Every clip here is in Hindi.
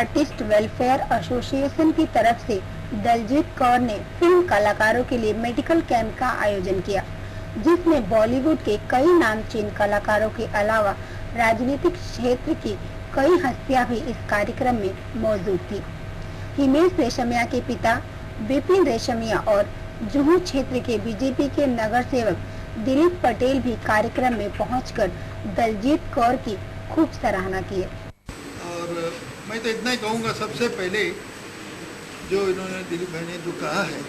आर्टिस्ट वेलफेयर एसोसिएशन की तरफ से दलजीत कौर ने फिल्म कलाकारों के लिए मेडिकल कैंप का आयोजन किया, जिसमें बॉलीवुड के कई नामचीन कलाकारों के अलावा राजनीतिक क्षेत्र की कई हस्तियां भी इस कार्यक्रम में मौजूद थी। हिमेश रेशमिया के पिता विपिन रेशमिया और जुहू क्षेत्र के बीजेपी के नगर सेवक दिलीप पटेल भी कार्यक्रम में पहुंचकर दलजीत कौर की खूब सराहना की। और मैं तो इतना ही कहूँगा, सबसे पहले जो इन्होंने दिलीप भाई ने जो कहा है,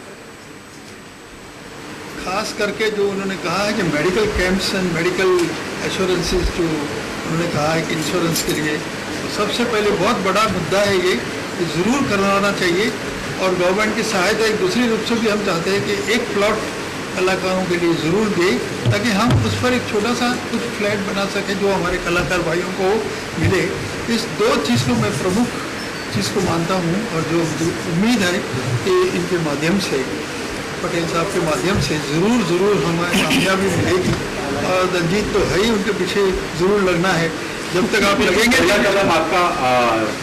खास करके जो उन्होंने कहा है कि medical camps and medical assurances, जो उन्होंने कहा है कि इंश्योरेंस के लिए, तो सबसे पहले बहुत बड़ा मुद्दा है ये कि ज़रूर करवाना चाहिए। और गवर्नमेंट की सहायता एक दूसरी रूप से भी हम चाहते हैं कि एक प्लॉट कलाकारों के लिए ज़रूर दें, ताकि हम उस पर एक छोटा सा कुछ फ्लैट बना सकें जो हमारे कलाकार भाइयों को मिले। इस दो चीज़ को मैं प्रमुख चीज़ को मानता हूँ, और जो उम्मीद है कि इनके माध्यम से, पटेल साहब के माध्यम से ज़रूर हमें कामयाबी मिलेगी। और दलजीत तो है ही, उनके पीछे ज़रूर लगना है। जब तक आप लगेंगे आपका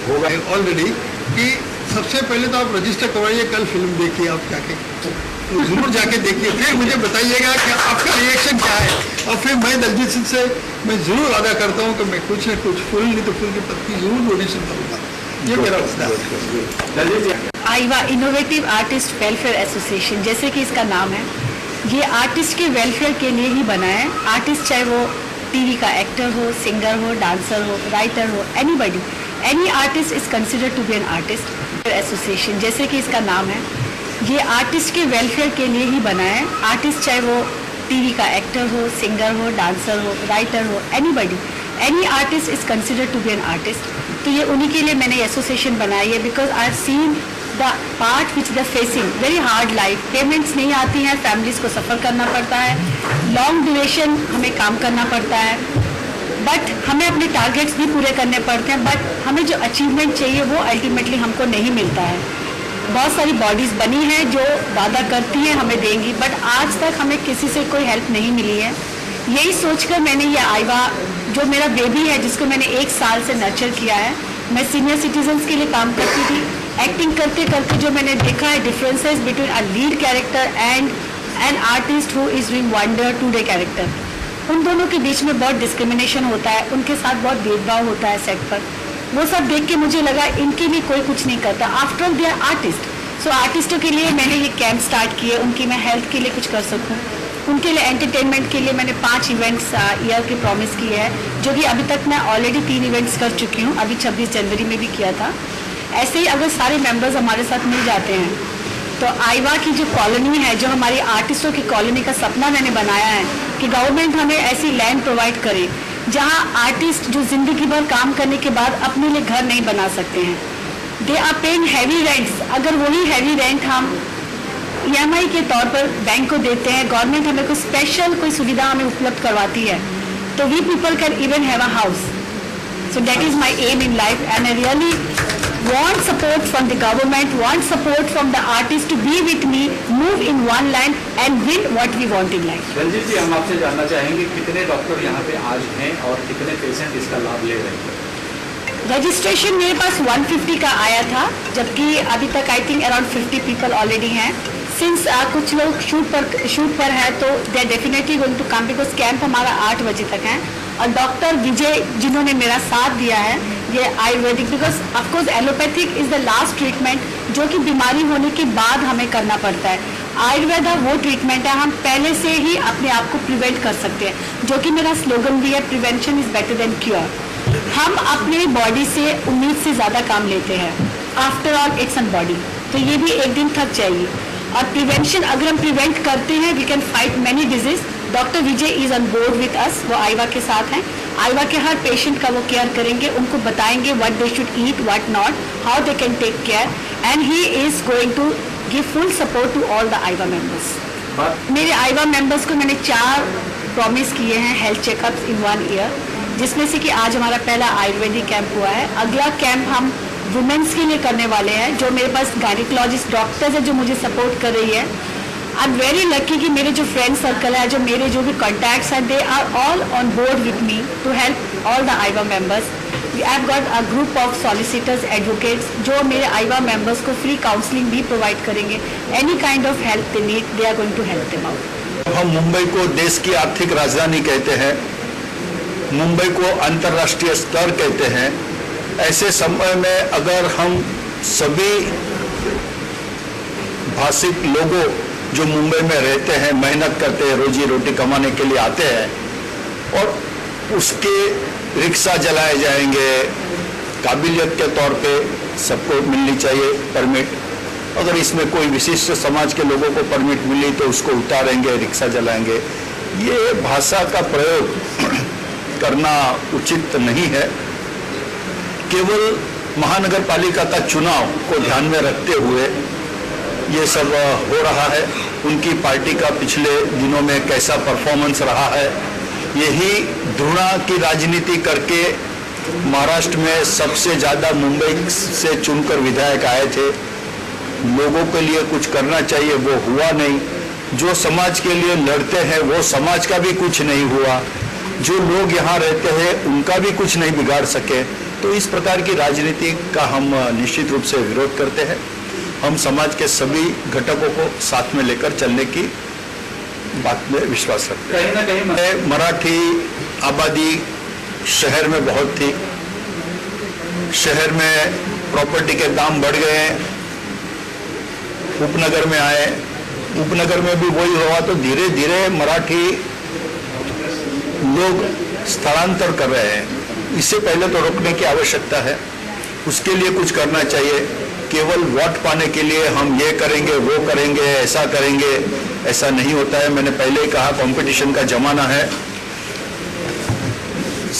होगा ऑलरेडी कि सबसे पहले तो आप रजिस्टर करवाइए, कल फिल्म देखिए आप जाके, तो ज़रूर जाके देखिए, फिर मुझे बताइएगा कि आपका रिएक्शन क्या है। और फिर मैं दलजीत सिंह से मैं ज़रूर वादा करता हूँ कि मैं कुछ न कुछ फूल नहीं तो फूल की पत्ती ज़रूर डोनेशन करूँगा। ये मेरा वादा है। आईवा इनोवेटिव आर्टिस्ट वेलफेयर एसोसिएशन, जैसे कि इसका नाम है, ये आर्टिस्ट के वेलफेयर के लिए ही बना है। आर्टिस्ट चाहे वो टीवी का एक्टर हो, सिंगर हो, डांसर हो, राइटर हो, anybody, any artist is considered to be an artist. Association, जैसे कि इसका नाम है, ये आर्टिस्ट के वेलफेयर के लिए ही बना है। आर्टिस्ट चाहे वो टीवी का एक्टर हो, सिंगर हो, डांसर हो, राइटर हो, anybody, any artist is considered to be an artist. तो ये उन्हीं के लिए मैंने एसोसिएशन बनाई है, because I have seen the part which the facing very hard life. Payments नहीं आती हैं, फैमिलीज को सफ़र करना पड़ता है, लॉन्ग ड्यूरेशन हमें काम करना पड़ता है, बट हमें अपने टारगेट्स भी पूरे करने पड़ते हैं, बट हमें जो अचीवमेंट चाहिए वो अल्टीमेटली हमको नहीं मिलता है। बहुत सारी बॉडीज़ बनी हैं जो वादा करती हैं हमें देंगी, बट आज तक हमें किसी से कोई हेल्प नहीं मिली है। यही सोचकर मैंने ये आईवा, जो मेरा बेबी है जिसको मैंने 1 साल से नर्चर किया है, मैं सीनियर सिटीजन्स के लिए काम करती थी। एक्टिंग करते करते जो मैंने देखा है differences between a lead character and an artist who is doing wonder two day character, उन दोनों के बीच में बहुत डिस्क्रिमिनेशन होता है, उनके साथ बहुत भेदभाव होता है सेट पर। वो सब देख के मुझे लगा इनके लिए कोई कुछ नहीं करता, after all they are artist. So आर्टिस्टों के लिए मैंने ये कैंप स्टार्ट किए, उनकी मैं हेल्थ के लिए कुछ कर सकूँ, उनके लिए एंटरटेनमेंट के लिए मैंने 5 इवेंट्स ईयर के प्रॉमिस किए हैं, जो कि अभी तक मैं ऑलरेडी 3 इवेंट्स कर चुकी हूँ, अभी 26 जनवरी में भी किया था। ऐसे ही अगर सारे मेंबर्स हमारे साथ मिल जाते हैं तो आईवा की जो कॉलोनी है, जो हमारी आर्टिस्टों की कॉलोनी का सपना मैंने बनाया है कि गवर्नमेंट हमें ऐसी लैंड प्रोवाइड करे जहां आर्टिस्ट जो जिंदगी भर काम करने के बाद अपने लिए घर नहीं बना सकते हैं, they are paying heavy rents. अगर वही हैवी रेंट हम EMI के तौर पर बैंक को देते हैं, गवर्नमेंट हमें कोई स्पेशल कोई सुविधा हमें उपलब्ध करवाती है, तो we people can even have a house. So that is my aim in life, and I really want support from the government, want support from the artists to be with me, move in one line and win what we want in life. Daljit ji, हम आपसे जानना चाहेंगे कितने डॉक्टर यहाँ पे आज हैं और कितने पेशेंट इसका लाभ ले रहे हैं? रजिस्ट्रेशन मेरे पास 150 का आया था, जबकि अभी तक I think around 50 people already हैं। सिंस कुछ लोग शूट पर है तो they definitely going to come, because camp हमारा 8 बजे तक है। और डॉक्टर विजय जिन्होंने मेरा साथ दिया है, ये Ayurvedic, because of course allopathic is the last treatment जो कि बीमारी होने के बाद हमें करना पड़ता है। आयुर्वेदा वो ट्रीटमेंट है हम पहले से ही अपने आप को प्रिवेंट कर सकते हैं, जो कि मेरा स्लोगन भी है, prevention is better than cure. हम अपने बॉडी से उम्मीद से ज़्यादा काम लेते हैं, after all it's an body, तो ये भी एक दिन थक जाएगी। और प्रिवेंशन, अगर हम प्रिवेंट करते हैं, we can fight many disease. Doctor Vijay is on board with us, वो आईवा के साथ हैं। आईवा के हर पेशेंट का वो केयर करेंगे, उनको बताएंगे what they should eat, what not, how they can take care, and he is going to give full support to all the आईवा मेंबर्स। मेरे आईवा मेंबर्स को मैंने 4 प्रॉमिस किए हैं हेल्थ चेकअप्स इन 1 ईयर, जिसमें से कि आज हमारा पहला आयुर्वेदिक कैंप हुआ है। अगला कैंप हम वुमेन्स के लिए करने वाले हैं, जो मेरे पास गायनिकोलॉजिस्ट डॉक्टर्स है जो मुझे सपोर्ट कर रही है। आई एम वेरी लकी कि मेरे जो फ्रेंड सर्कल है, जो मेरे जो भी कॉन्टैक्ट्स हैं, they are all on board with me to help all the आईवा members. I've got a group of solicitors, advocates जो मेरे आईवा मेंबर्स को फ्री काउंसलिंग भी प्रोवाइड करेंगे. Any kind of help they need, they are going to help them out. हम मुंबई को देश की आर्थिक राजधानी कहते हैं, मुंबई को अंतर्राष्ट्रीय स्तर कहते हैं. ऐसे समय में अगर हम सभी भाषिक लोगों जो मुंबई में रहते हैं, मेहनत करते हैं, रोजी रोटी कमाने के लिए आते हैं और उसके रिक्शा जलाए जाएंगे, काबिलियत के तौर पे सबको मिलनी चाहिए परमिट. अगर इसमें कोई विशिष्ट समाज के लोगों को परमिट मिली तो उसको उतारेंगे, रिक्शा जलाएंगे. ये भाषा का प्रयोग करना उचित नहीं है. केवल महानगर पालिका का चुनाव को ध्यान में रखते हुए ये सब हो रहा है. उनकी पार्टी का पिछले दिनों में कैसा परफॉर्मेंस रहा है, यही घृणा की राजनीति करके महाराष्ट्र में सबसे ज़्यादा मुंबई से चुनकर विधायक आए थे. लोगों के लिए कुछ करना चाहिए, वो हुआ नहीं. जो समाज के लिए लड़ते हैं वो समाज का भी कुछ नहीं हुआ. जो लोग यहाँ रहते हैं उनका भी कुछ नहीं बिगाड़ सके. तो इस प्रकार की राजनीति का हम निश्चित रूप से विरोध करते हैं. हम समाज के सभी घटकों को साथ में लेकर चलने की बात में विश्वास रखते हैं. कहीं ना कहीं मराठी आबादी शहर में बहुत थी. शहर में प्रॉपर्टी के दाम बढ़ गए, उपनगर में आए, उपनगर में भी वही हुआ. तो धीरे धीरे मराठी लोग स्थलांतर कर रहे हैं. इससे पहले तो रोकने की आवश्यकता है. उसके लिए कुछ करना चाहिए. केवल वोट पाने के लिए हम ये करेंगे, वो करेंगे, ऐसा करेंगे, ऐसा नहीं होता है. मैंने पहले ही कहा, कंपटीशन का जमाना है.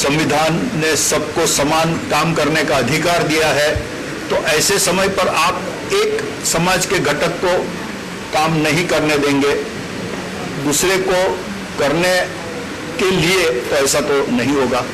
संविधान ने सबको समान काम करने का अधिकार दिया है. तो ऐसे समय पर आप एक समाज के घटक को काम नहीं करने देंगे, दूसरे को करने के लिए, तो ऐसा तो नहीं होगा.